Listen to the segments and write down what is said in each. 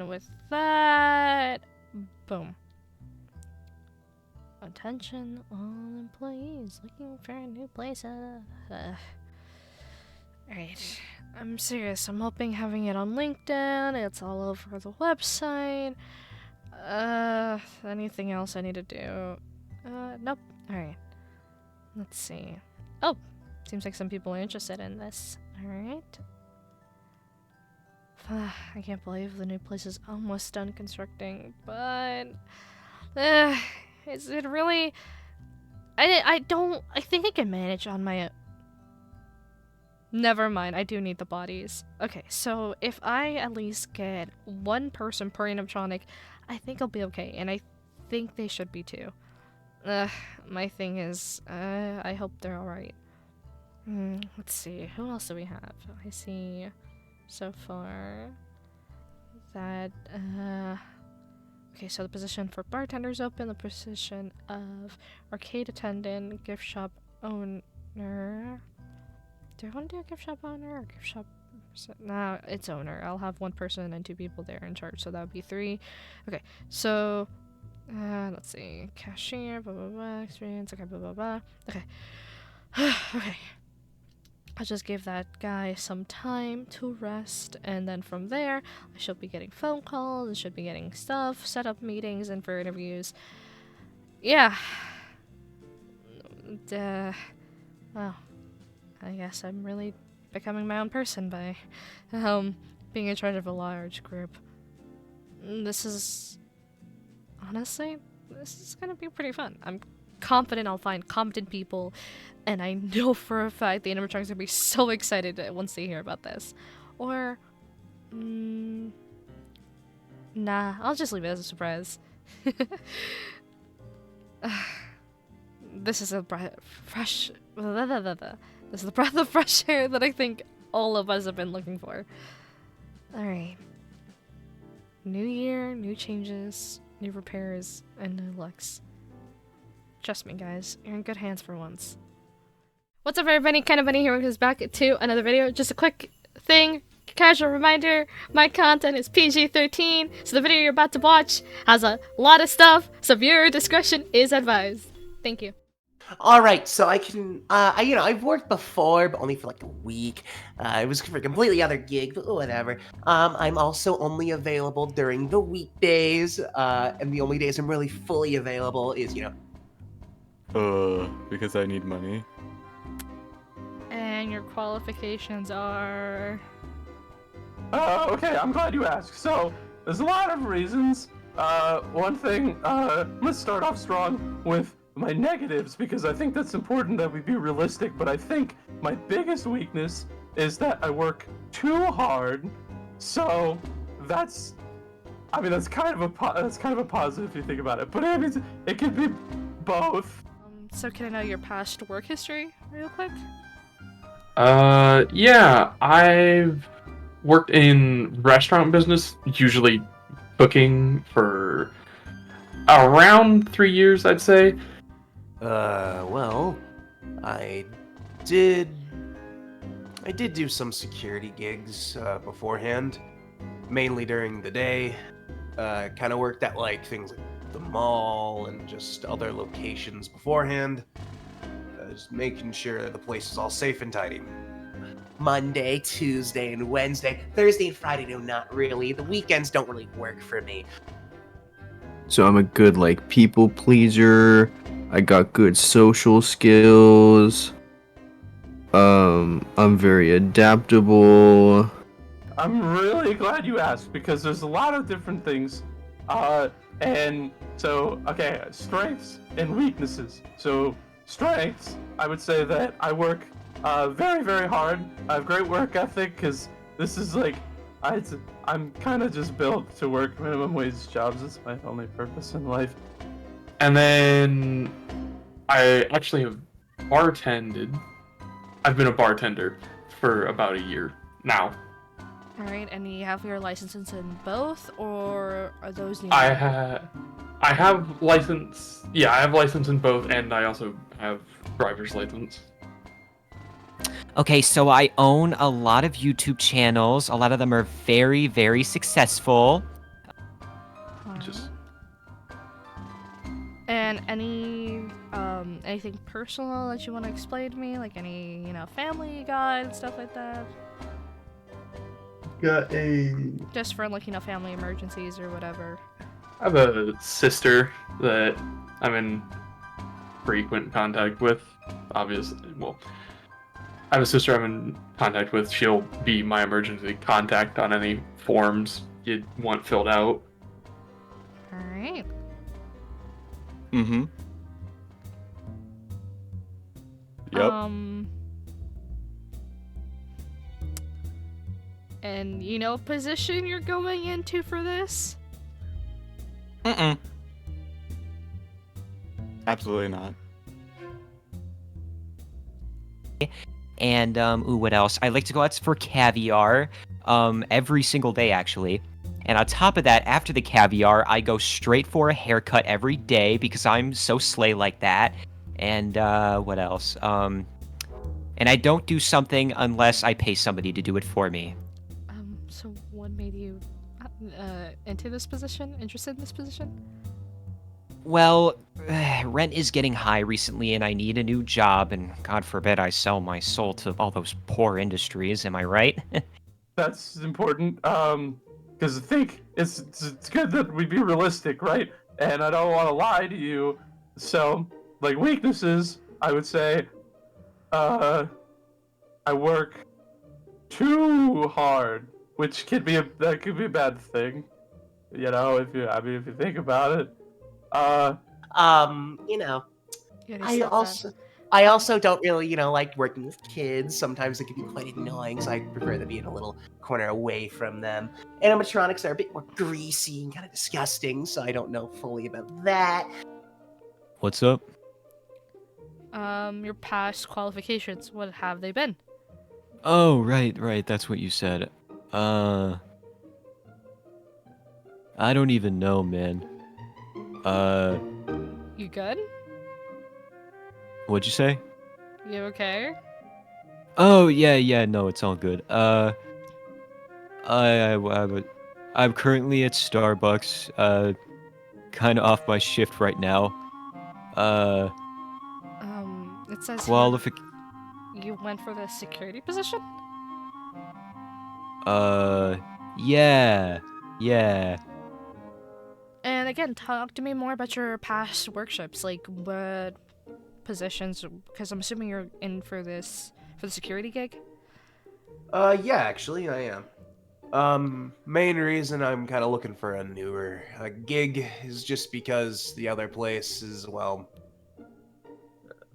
And with that, boom. Attention all employees looking for a new place. Alright, I'm serious. I'm hoping having it on LinkedIn, it's all over the website. Anything else I need to do? Nope. Alright. Let's see. Oh, seems like some people are interested in this. Alright. I can't believe the new place is almost done constructing, but... is it really... I think I can manage on my... Never mind, I do need the bodies. Okay, so if I at least get one person per animatronic, I think I'll be okay, and I think they should be too. My thing is, I hope they're alright. Let's see, who else do we have? I see so far that, okay, so the position for bartender's open, the position of arcade attendant, gift shop owner. Do I want to do a gift shop owner or gift shop? No, it's owner. I'll have one person and two people there in charge, so that would be 3. Okay, so let's see, cashier, blah blah blah, experience, okay, blah blah blah. Okay, okay. I'll just give that guy some time to rest, and then from there, I should be getting phone calls, I should be getting stuff, set up meetings, and for interviews. Yeah. Well, I guess I'm really becoming my own person by, being in charge of a large group. Honestly, this is gonna be pretty fun. I'm confident I'll find competent people, and I know for a fact the animatronics are gonna be so excited once they hear about this. Or, nah, I'll just leave it as a surprise. This is a fresh... This is the breath of fresh air that I think all of us have been looking for. Alright. New year, new changes, new repairs, and new looks. Trust me, guys, you're in good hands for once. What's up, everybody? Kainabunny here, welcome back to another video. Just a quick thing, casual reminder, my content is PG-13, so the video you're about to watch has a lot of stuff, so viewer discretion is advised. Thank you. All right, so I can, I've worked before, but only for like a week. It was for a completely other gig, but whatever. I'm also only available during the weekdays, and the only days I'm really fully available is, because I need money. And your qualifications are... Okay, I'm glad you asked. So, there's a lot of reasons. One thing, let's start off strong with my negatives, because I think that's important that we be realistic, but I think my biggest weakness is that I work too hard. So that's kind of a positive if you think about it, but it could be both. So can I know your past work history real quick? Yeah, I've worked in restaurant business, usually cooking, for around 3 years, I'd say. Well, I did do some security gigs, beforehand, mainly during the day. Kind of worked at, like, things like the mall and just other locations beforehand. Just making sure that the place is all safe and tidy. Monday, Tuesday, and Wednesday. Thursday and Friday, no, not really. The weekends don't really work for me. So I'm a good, like, people pleaser. I got good social skills. I'm very adaptable. I'm really glad you asked, because there's a lot of different things. And so, okay, strengths and weaknesses. So, strengths, I would say that I work very, very hard. I have great work ethic, because this is like, I'm kind of just built to work minimum wage jobs. It's my only purpose in life. And then I actually have bartended. I've been a bartender for about a year now. Alright, and you have your licenses in both, or are those new? I have license. Yeah, I have license in both, and I also have driver's license. Okay, so I own a lot of YouTube channels. A lot of them are very, very successful. just And anything personal that you want to explain to me, like any family you got and stuff like that. got a. Just for like family emergencies or whatever. I have a sister that I'm in frequent contact with. Obviously, well, I have a sister I'm in contact with. She'll be my emergency contact on any forms you'd want filled out. All right. Mm-hmm. Yep. And you know what position you're going into for this? Mm-mm. Absolutely not. And ooh, what else? I like to go out for caviar every single day, actually. And on top of that, after the caviar, I go straight for a haircut every day because I'm so slay like that. And what else? And I don't do something unless I pay somebody to do it for me. So what made you into this position? Interested in this position? Well, rent is getting high recently, and I need a new job. And God forbid I sell my soul to all those poor industries. Am I right? That's important. Because I think it's good that we be realistic, right? And I don't want to lie to you. So, like weaknesses, I would say, I work too hard, which could be a bad thing. You know, if you think about it. You know, Yeah, I also don't really, like working with kids. Sometimes it can be quite annoying, so I prefer to be in a little corner away from them. Animatronics are a bit more greasy and kind of disgusting, so I don't know fully about that. What's up? Your past qualifications, what have they been? Oh, right, that's what you said. I don't even know, man. You good? What'd you say? You okay? Oh, yeah, no, it's all good. I'm currently at Starbucks, kind of off my shift right now. It says you went for the security position? Yeah. And again, talk to me more about your past workshops, like what positions, because I'm assuming you're in for the security gig? Yeah, actually, I am. Main reason I'm kind of looking for a newer gig is just because the other place is, well,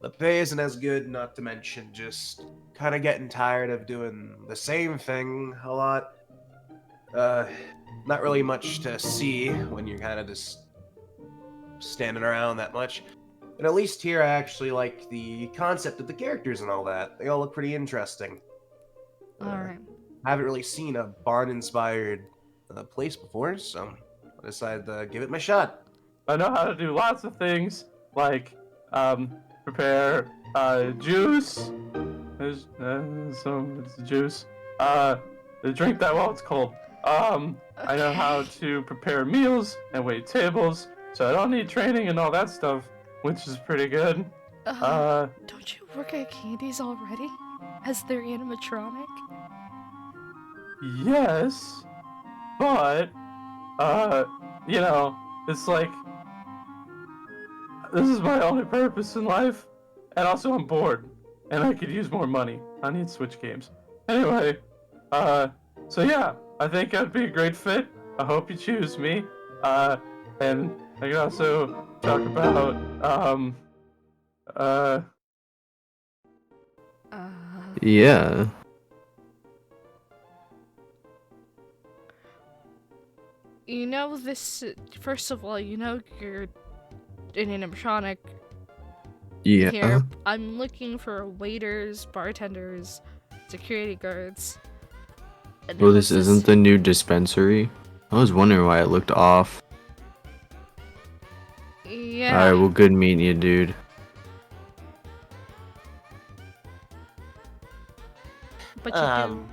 the pay isn't as good, not to mention just kind of getting tired of doing the same thing a lot. Not really much to see when you're kind of just standing around that much. And at least here I actually like the concept of the characters and all that. They all look pretty interesting. Alright. I haven't really seen a barn-inspired place before, so I decided to give it my shot. I know how to do lots of things, like prepare juice. There's it's juice. Drink that while it's cold. I know how to prepare meals and wait tables, so I don't need training and all that stuff, which is pretty good. Don't you work at Candy's already? As their animatronic? Yes, but it's like this is my only purpose in life, and also I'm bored, and I could use more money. I need Switch games. Anyway, so yeah, I think I'd be a great fit. I hope you choose me. And I can also talk about Yeah. You know this. First of all, you know you're an animatronic. Yeah. Here, I'm looking for waiters, bartenders, security guards. And Well, who's this isn't the new dispensary. I was wondering why it looked off. Yeah. Alright, well, good meeting you, dude. But so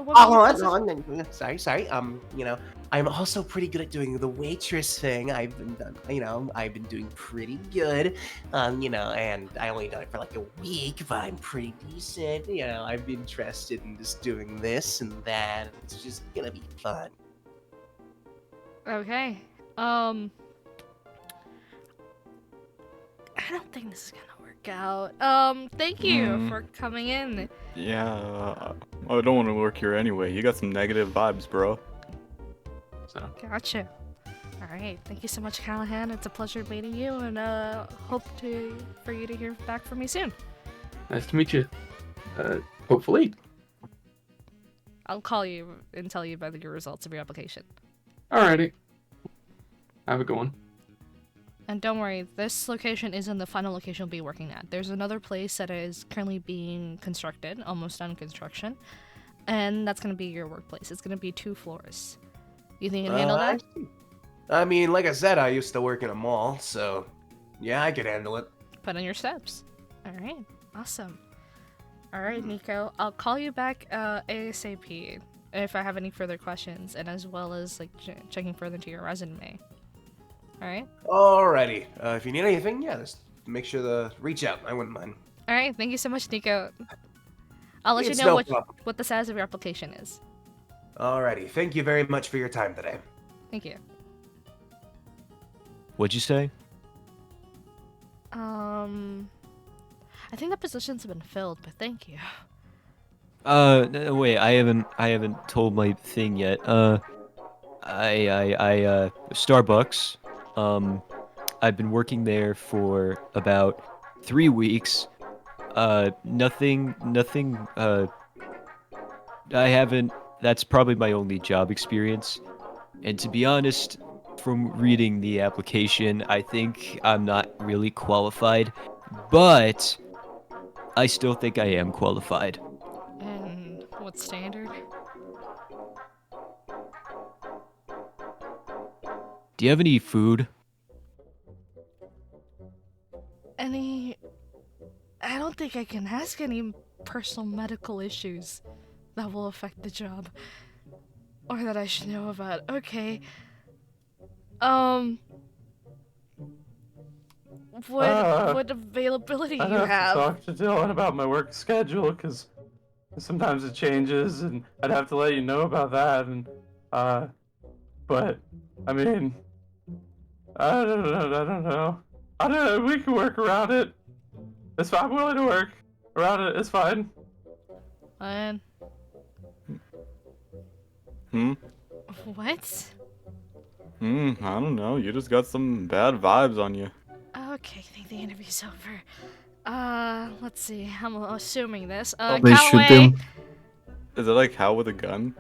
what Oh, was hold on. Sorry. I'm also pretty good at doing the waitress thing. I've been doing pretty good. And I only done it for like a week, but I'm pretty decent. I've been interested in just doing this and that. It's just gonna be fun. Okay. I don't think this is gonna work out. Thank you for coming in. Yeah, I don't want to work here anyway. You got some negative vibes, bro. So Gotcha. Alright, thank you so much, Callahan. It's a pleasure meeting you, and hope for you to hear back from me soon. nice to meet you. Hopefully. I'll call you and tell you about your results of your application. Alrighty. Have a good one. And don't worry, this location isn't the final location you'll be working at. There's another place that is currently being constructed, almost done construction, and that's gonna be your workplace. It's gonna be 2 floors. You think you can handle that? I mean, like I said, I used to work in a mall, so yeah, I could handle it. Put in your steps. Alright, awesome. Alright, Nico, I'll call you back ASAP if I have any further questions, and as well as like checking further into your resume. Alright? Alrighty. If you need anything, yeah, just make sure to reach out. I wouldn't mind. Alright, thank you so much, Nico. I'll let It's you know no problem. what the status of your application is. Alrighty. Thank you very much for your time today. Thank you. What'd you say? I think the positions have been filled, but thank you. No, wait, I haven't told my thing yet. Starbucks. I've been working there for about 3 weeks. Nothing, I haven't, that's probably my only job experience. And to be honest, from reading the application, I think I'm not really qualified, but I still think I am qualified. And what standard? Do you have any food? I don't think I can ask any personal medical issues that will affect the job. Or that I should know about. Okay. What availability I'd you have have? to talk to Dylan about my work schedule, because sometimes it changes, and I'd have to let you know about that, and, but, I mean, I don't know. We can work around it. It's fine. I'm willing to work around it. It's fine. And what? I don't know. You just got some bad vibes on you. Okay, I think the interview's over. Let's see. I'm assuming this. They shoot Callaway. him. Is it like Hal with a gun?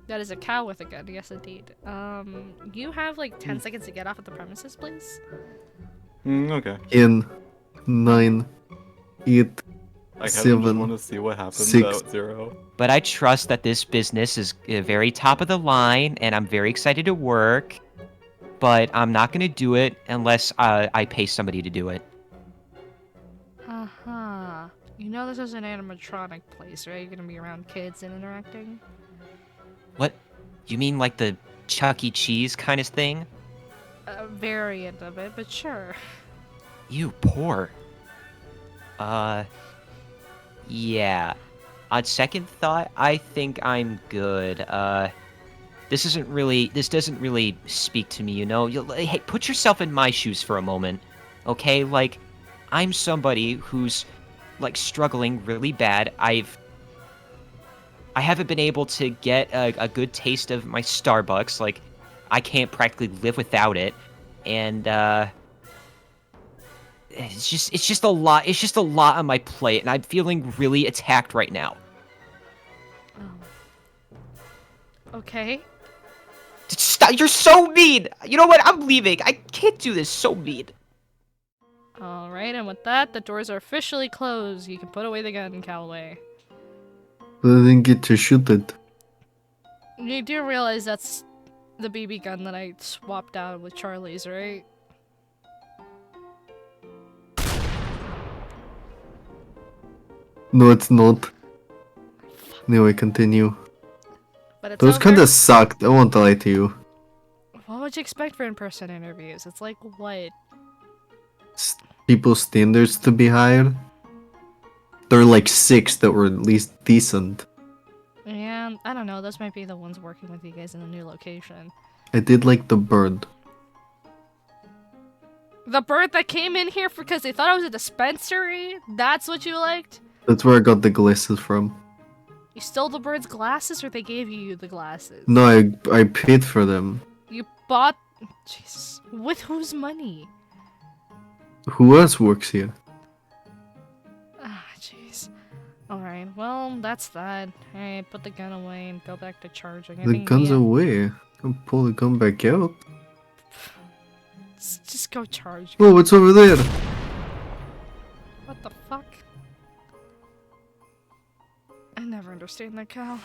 That is a cow with a gun. Yes, indeed. You have like 10 seconds to get off at the premises, please. Okay. In 9, 8, I kind of just 7, want to see what happens 6. at 0. But I trust that this business is very top of the line, and I'm very excited to work. But I'm not gonna do it unless I pay somebody to do it. Uh-huh. You know this is an animatronic place, right? You're gonna be around kids and interacting? What? You mean like the Chuck E. Cheese kind of thing? A variant of it, but sure. You poor. Yeah. On second thought, I think I'm good. This doesn't really speak to me, you know? Hey, put yourself in my shoes for a moment, okay? Like, I'm somebody who's, like, struggling really bad. I haven't been able to get a good taste of my Starbucks. Like, I can't practically live without it. And, it's just a lot. It's just a lot on my plate, and I'm feeling really attacked right now. Okay. Stop! You're so mean! You know what? I'm leaving. I can't do this. So mean. Alright, and with that, the doors are officially closed. You can put away the gun, Callaway. But I didn't get to shoot it. You do realize that's the BB gun that I swapped out with Charlie's, right? No, it's not. Anyway, continue. But it's Those over. kind of sucked. I won't lie to you. What would you expect for in-person interviews? It's like what? People's standards to be higher. There are like 6 that were at least decent. Yeah, I don't know. Those might be the ones working with you guys in the new location. I did like the bird. The bird that came in here because they thought it was a dispensary? That's what you liked? That's where I got the glasses from. You stole the bird's glasses or they gave you the glasses? No, I paid for them. You bought... Jesus. With whose money? Who else works here? Ah, jeez. Alright, well, that's that. Alright, put the gun away and go back to charging. I The think gun's Mia- away. I'll pull the gun back out. Just go charge. Oh, what's over there? What the fuck? I never understand that cow.